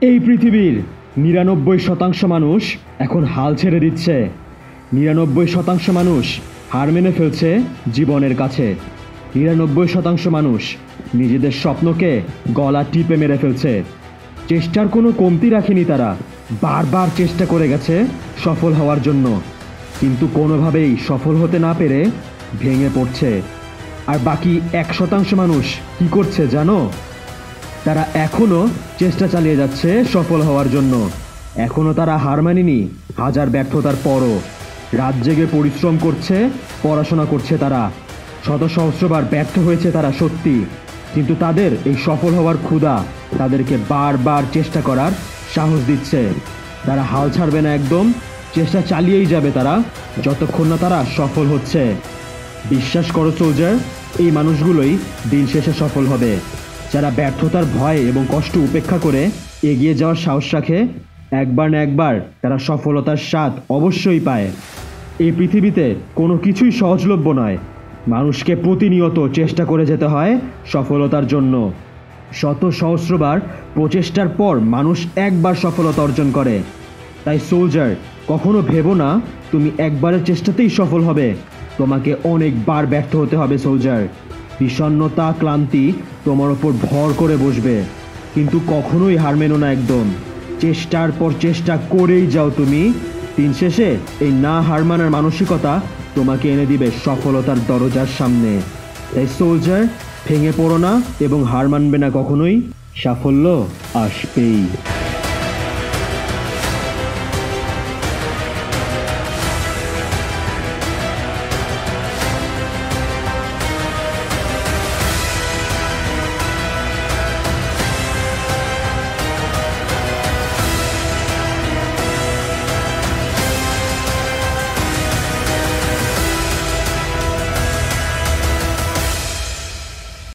এই পৃথিবীর ৯৯% মানুষ এখন হাল ছেড়ে দিচ্ছে। ৯৯% মানুষ হার মেনে ফেলছে জীবনের কাছে। ৯৯% মানুষ নিজেদের স্বপ্নকে গলা টিপে মেরে ফেলছে। চেষ্টার কোনো কমতি রাখেনি তারা, বারবার চেষ্টা করে গেছে সফল হওয়ার জন্য, কিন্তু কোনোভাবেই সফল হতে না পেরে ভেঙে পড়ছে। আর বাকি ১% মানুষ কি করছে জানো? তারা এখনও চেষ্টা চালিয়ে যাচ্ছে সফল হওয়ার জন্য। এখনও তারা হার মানেনি। হাজার ব্যর্থতার পরও রাত জেগে পরিশ্রম করছে, পড়াশোনা করছে তারা। শত সহস্রবার ব্যর্থ হয়েছে তারা সত্যি, কিন্তু তাদের এই সফল হওয়ার ক্ষুধা তাদেরকে বারবার চেষ্টা করার সাহস দিচ্ছে। তারা হাল ছাড়বে না একদম, চেষ্টা চালিয়েই যাবে তারা যতক্ষণ না তারা সফল হচ্ছে। বিশ্বাস করো সোলজার, এই মানুষগুলোই দিন শেষে সফল হবে। যারা ব্যর্থতার ভয় এবং কষ্ট উপেক্ষা করে এগিয়ে যাওয়ার সাহস রাখে, একবার না একবার তারা সফলতার স্বাদ অবশ্যই পায়। এই পৃথিবীতে কোনো কিছুই সহজলভ্য নয়। মানুষকে প্রতিনিয়ত চেষ্টা করে যেতে হয় সফলতার জন্য। শত সহস্রবার প্রচেষ্টার পর মানুষ একবার সফলতা অর্জন করে। তাই সোলজার, কখনো ভেবো না তুমি একবারের চেষ্টাতেই সফল হবে। তোমাকে অনেকবার ব্যর্থ হতে হবে সোলজার। বিষণ্ণতা, ক্লান্তি তোমার ওপর ভর করে বসবে, কিন্তু কখনোই হার মেনো না একদম। চেষ্টার পর চেষ্টা করেই যাও তুমি। দিন শেষে এই না হার মানার মানসিকতা তোমাকে এনে দিবে সফলতার দরজার সামনে। তাই সোলজার, ভেঙে পড়ো না এবং হার মানবে না কখনোই। সাফল্য আসবেই।